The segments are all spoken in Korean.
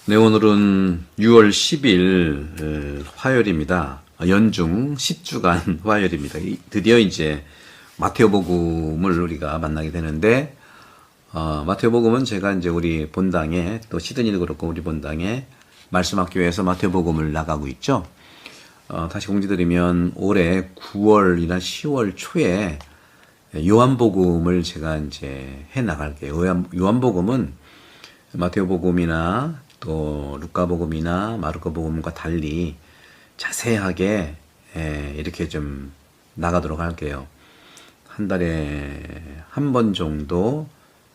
네, 오늘은 6월 10일 화요일입니다. 연중 10주간 화요일입니다. 드디어 이제 마테오복음을 우리가 만나게 되는데, 마테오복음은 제가 이제 우리 본당에, 또 시드니도 그렇고 우리 본당에 말씀학교에서 마테오복음을 나가고 있죠. 다시 공지드리면 올해 9월이나 10월 초에 요한복음을 제가 이제 해 나갈게요. 요한복음은 마테오복음이나 또 루카복음이나 마르코복음과 달리 자세하게 이렇게 좀 나가도록 할게요. 한 달에 한 번 정도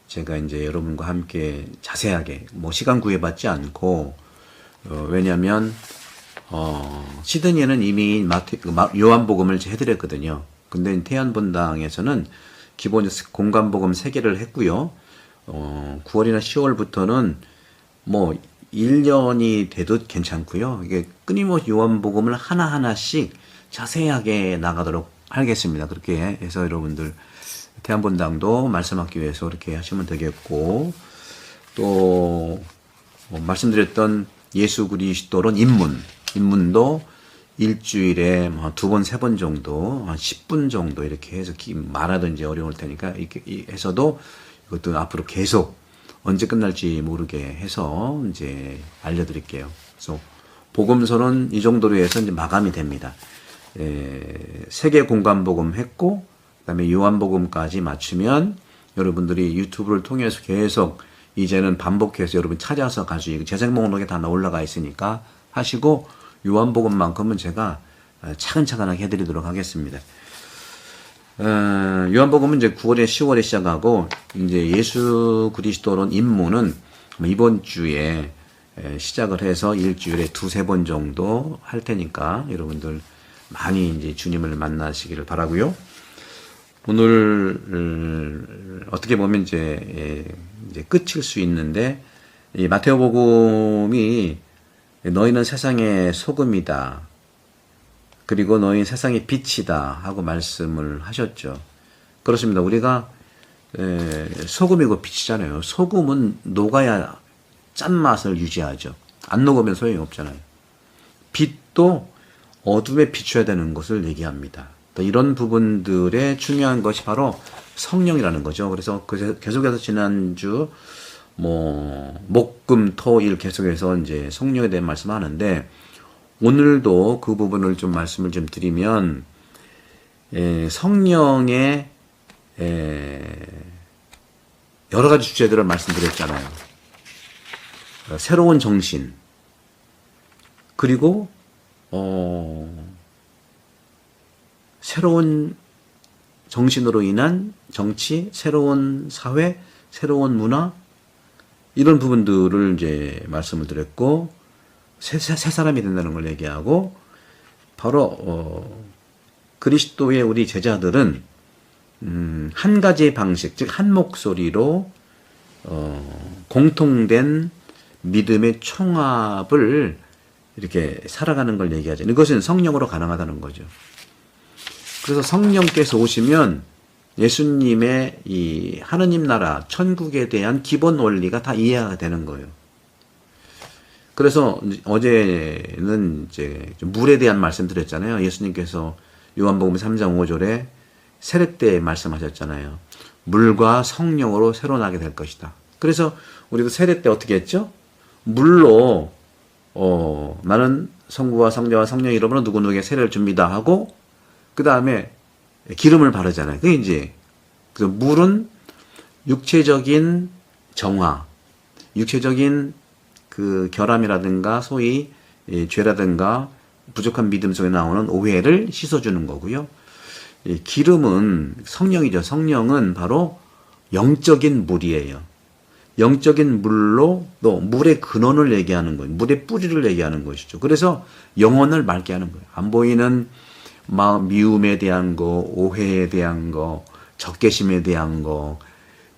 제가 이제 여러분과 함께 자세하게 시간 구애받지 않고, 왜냐하면 시드니에는 이미 요한복음을 해드렸거든요. 근데 태안본당에서는 기본 공간복음 3개를 했고요. 9월이나 10월부터는 1년이 돼도 괜찮고요. 이게 끊임없이 요한복음을 하나하나씩 자세하게 나가도록 하겠습니다. 그렇게 해서 여러분들 태안본당도 말씀하기 위해서 그렇게 하시면 되겠고, 또 말씀드렸던 예수 그리스도론 입문도 일주일에 2번, 3번 정도, 한 10분 정도 이렇게 해서 말하든지 어려울 테니까 이렇게 해서도 이것도 앞으로 계속 언제 끝날지 모르게 해서 이제 알려드릴게요. 그래서 복음서는 이 정도로 해서 이제 마감이 됩니다. 세계 공간복음 했고, 그다음에 요한복음까지 맞추면 여러분들이 유튜브를 통해서 계속 이제는 반복해서 여러분 찾아서 가지고 재생 목록에 다 올라가 있으니까 하시고, 요한복음만큼은 제가 차근차근하게 해드리도록 하겠습니다. 요한복음은 이제 9월에 10월에 시작하고, 이제 예수 그리스도론 입문은 이번 주에 시작을 해서 일주일에 2-3번 정도 할 테니까 여러분들 많이 이제 주님을 만나시기를 바라고요. 오늘 어떻게 보면 이제 끝일 수 있는데, 이 마테오복음이 너희는 세상의 소금이다, 그리고 너희는 세상의 빛이다 하고 말씀을 하셨죠. 그렇습니다. 우리가 소금이고 빛이잖아요. 소금은 녹아야 짠맛을 유지하죠. 안 녹으면 소용이 없잖아요. 빛도 어둠에 비춰야 되는 것을 얘기합니다. 이런 부분들의 중요한 것이 바로 성령이라는 거죠. 그래서 계속해서 지난주 목, 금, 토, 일 계속해서 이제 성령에 대한 말씀하는데, 오늘도 그 부분을 좀 말씀을 좀 드리면, 성령의 여러 가지 주제들을 말씀드렸잖아요. 새로운 정신, 그리고 새로운 정신으로 인한 정치, 새로운 사회, 새로운 문화, 이런 부분들을 이제 말씀을 드렸고, 새 사람이 된다는 걸 얘기하고, 바로 그리스도의 우리 제자들은 한 가지의 방식, 즉 한 목소리로 공통된 믿음의 총합을 이렇게 살아가는 걸 얘기하죠. 이것은 성령으로 가능하다는 거죠. 그래서 성령께서 오시면 예수님의 이 하느님 나라, 천국에 대한 기본 원리가 다 이해가 되는 거예요. 그래서 어제는 이제 물에 대한 말씀 드렸잖아요. 예수님께서 요한복음 3장 5절에 세례 때 말씀하셨잖아요. 물과 성령으로 새로 나게 될 것이다. 그래서 우리도 세례 때 어떻게 했죠? 물로 나는 성부와 성자와 성령 이름으로 누구누구에게 세례를 줍니다 하고, 그 다음에 기름을 바르잖아요. 그게 이제 그래서 물은 육체적인 정화, 육체적인 그 결함이라든가 소위 죄라든가 부족한 믿음 속에 나오는 오해를 씻어주는 거고요. 기름은 성령이죠. 성령은 바로 영적인 물이에요. 영적인 물로 또 물의 근원을 얘기하는 거예요. 물의 뿌리를 얘기하는 것이죠. 그래서 영혼을 맑게 하는 거예요. 안 보이는 미움에 대한 거, 오해에 대한 거, 적개심에 대한 거,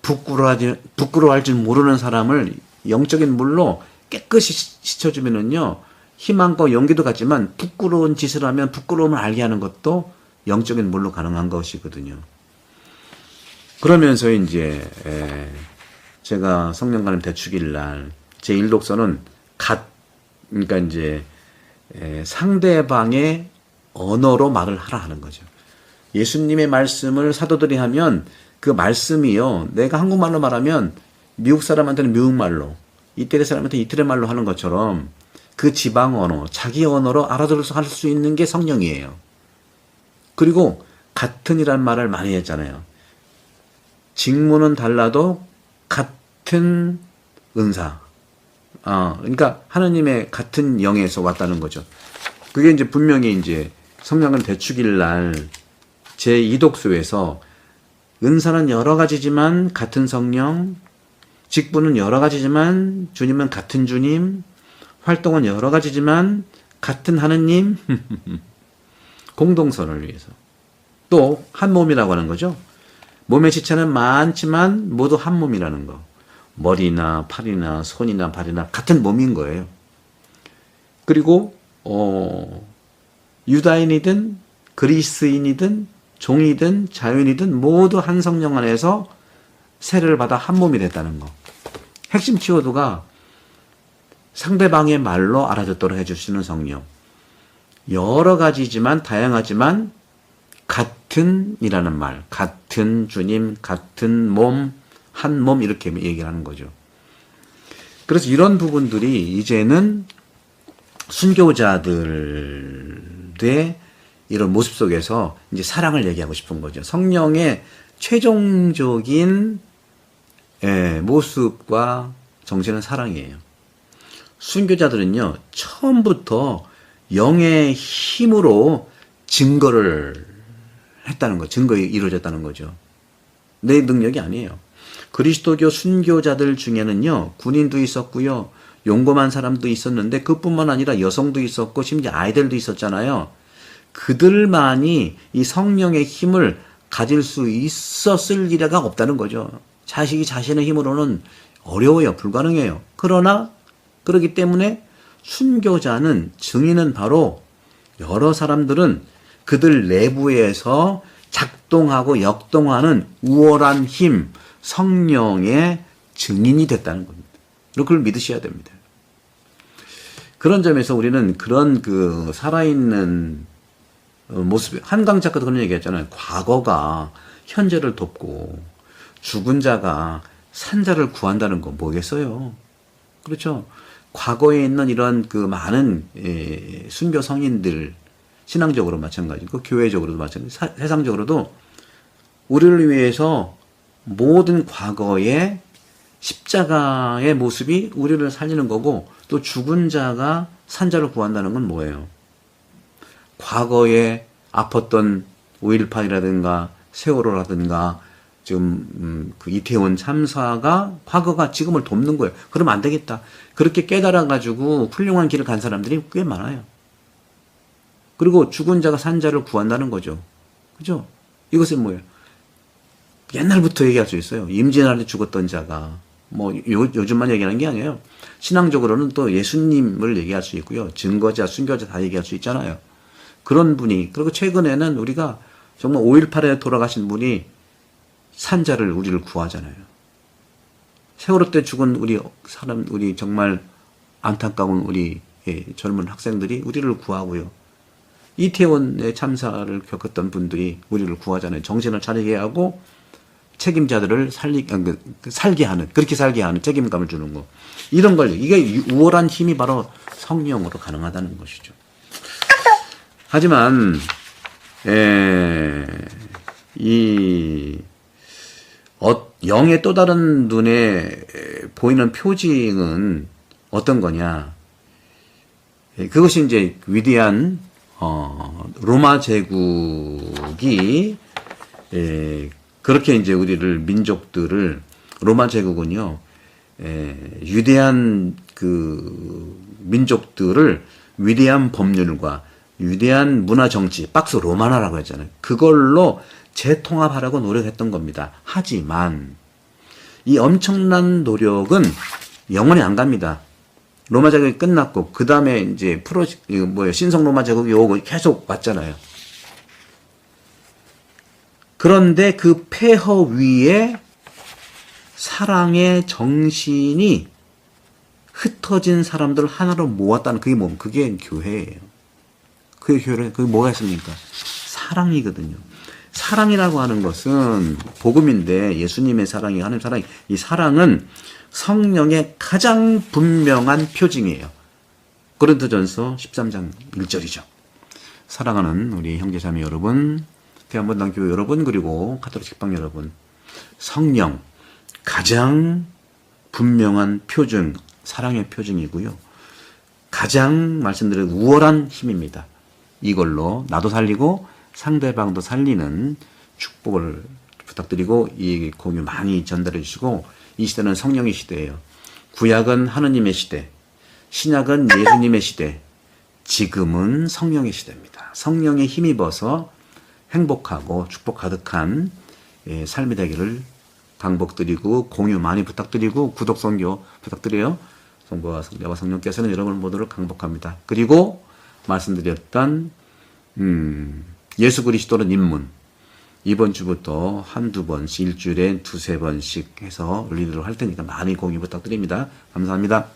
부끄러워할 줄 모르는 사람을 영적인 물로 깨끗이 씻어주면은요, 희망과 용기도 같지만 부끄러운 짓을 하면 부끄러움을 알게 하는 것도 영적인 물로 가능한 것이거든요. 그러면서 이제 제가 성령가님 대축일 날 제 1독서는 그러니까 이제 상대방의 언어로 말을 하라 하는 거죠. 예수님의 말씀을 사도들이 하면 그 말씀이요, 내가 한국말로 말하면 미국 사람한테는 미국말로, 이태리 사람한테 이태리 말로 하는 것처럼 그 지방 언어, 자기 언어로 알아들어서 할 수 있는 게 성령이에요. 그리고 같은이란 말을 많이 했잖아요. 직무는 달라도 같은 은사. 그러니까 하나님의 같은 영에서 왔다는 거죠. 그게 이제 분명히 이제 성령을 대축일 날 제2독소에서 은사는 여러 가지지만 같은 성령, 직분은 여러 가지지만 주님은 같은 주님, 활동은 여러 가지지만 같은 하느님, 공동선을 위해서. 또 한 몸이라고 하는 거죠. 몸의 지체는 많지만 모두 한 몸이라는 거. 머리나 팔이나 손이나 발이나 같은 몸인 거예요. 그리고 유다인이든 그리스인이든 종이든 자유인이든 모두 한 성령 안에서 세례를 받아 한 몸이 됐다는 거. 핵심 키워드가 상대방의 말로 알아듣도록 해주시는 성령. 여러 가지지만 다양하지만 같은이라는 말, 같은 주님, 같은 몸, 한 몸 이렇게 얘기를 하는 거죠. 그래서 이런 부분들이 이제는 순교자들의 이런 모습 속에서 이제 사랑을 얘기하고 싶은 거죠. 성령의 최종적인 모습과 정신은 사랑이에요. 순교자들은요, 처음부터 영의 힘으로 증거를 했다는 거, 증거에 이루어졌다는 거죠. 내 능력이 아니에요. 그리스도교 순교자들 중에는요, 군인도 있었고요, 용감한 사람도 있었는데 그뿐만 아니라 여성도 있었고 심지어 아이들도 있었잖아요. 그들만이 이 성령의 힘을 가질 수 있었을 리가 없다는 거죠. 자식이 자신의 힘으로는 어려워요. 불가능해요. 그러나 그렇기 때문에 순교자는, 증인은 바로 여러 사람들은 그들 내부에서 작동하고 역동하는 우월한 힘, 성령의 증인이 됐다는 겁니다. 그걸 믿으셔야 됩니다. 그런 점에서 우리는 그런 그 살아있는 모습, 한강 작가도 그런 얘기 했잖아요. 과거가 현재를 돕고 죽은 자가 산자를 구한다는 건 뭐겠어요? 그렇죠? 과거에 있는 이런 그 많은 순교 성인들, 신앙적으로 마찬가지고 교회적으로도 마찬가지고 세상적으로도 우리를 위해서 모든 과거의 십자가의 모습이 우리를 살리는 거고, 또 죽은 자가 산자를 구한다는 건 뭐예요? 과거에 아팠던 5.18이라든가 세월호라든가 지금 그 이태원 참사가 과거가 지금을 돕는 거예요. 그러면 안 되겠다. 그렇게 깨달아가지고 훌륭한 길을 간 사람들이 꽤 많아요. 그리고 죽은 자가 산자를 구한다는 거죠. 그죠? 이것은 뭐예요? 옛날부터 얘기할 수 있어요. 임진왜란에 죽었던 자가, 뭐 요즘만 얘기하는 게 아니에요. 신앙적으로는 또 예수님을 얘기할 수 있고요. 증거자, 순교자 다 얘기할 수 있잖아요. 그런 분이, 그리고 최근에는 우리가 정말 5.18에 돌아가신 분이 산자를 우리를 구하잖아요. 세월호 때 죽은 우리 정말 안타까운 우리 젊은 학생들이 우리를 구하고요. 이태원의 참사를 겪었던 분들이 우리를 구하잖아요. 정신을 차리게 하고 책임자들을 살게 하는, 그렇게 살게 하는 책임감을 주는 거. 이런 걸, 이게 우월한 힘이 바로 성령으로 가능하다는 것이죠. 하지만, 영의 또 다른 눈에 보이는 표징은 어떤 거냐. 그것이 이제 위대한, 로마 제국이, 그렇게 이제 우리를, 민족들을, 로마 제국은요, 위대한 그 민족들을 위대한 법률과 위대한 문화 정치, 박스 로마나라고 했잖아요. 그걸로 재통합하려고 노력했던 겁니다. 하지만 이 엄청난 노력은 영원히 안 갑니다. 로마 제국이 끝났고 그 다음에 이제 신성 로마 제국이 오고 계속 왔잖아요. 그런데 그 폐허 위에 사랑의 정신이 흩어진 사람들을 하나로 모았다는 그게 뭡니까? 그게 교회예요. 그게 교회는 그게 뭐가 있습니까? 사랑이거든요. 사랑이라고 하는 것은 복음인데 예수님의 사랑이 하나님 사랑이 이 사랑은 성령의 가장 분명한 표징이에요. 고린도전서 13장 1절이죠. 사랑하는 우리 형제자매 여러분, 대한번당교회 여러분, 그리고 가톨릭 식빵 여러분, 성령 가장 분명한 표징, 사랑의 표징이고요. 가장 말씀드린 우월한 힘입니다. 이걸로 나도 살리고 상대방도 살리는 축복을 부탁드리고 이 공유 많이 전달해 주시고, 이 시대는 성령의 시대예요. 구약은 하느님의 시대, 신약은 예수님의 시대, 지금은 성령의 시대입니다. 성령에 힘입어서 행복하고 축복 가득한 삶이 되기를 강복드리고 공유 많이 부탁드리고 구독 선교 부탁드려요. 성부와 성자와 성령께서는 여러분 모두를 강복합니다. 그리고 말씀드렸던 예수 그리스도는 인문, 이번 주부터 한두 번씩 일주일에 두세 번씩 해서 올리도록 할 테니까 많이 공유 부탁드립니다. 감사합니다.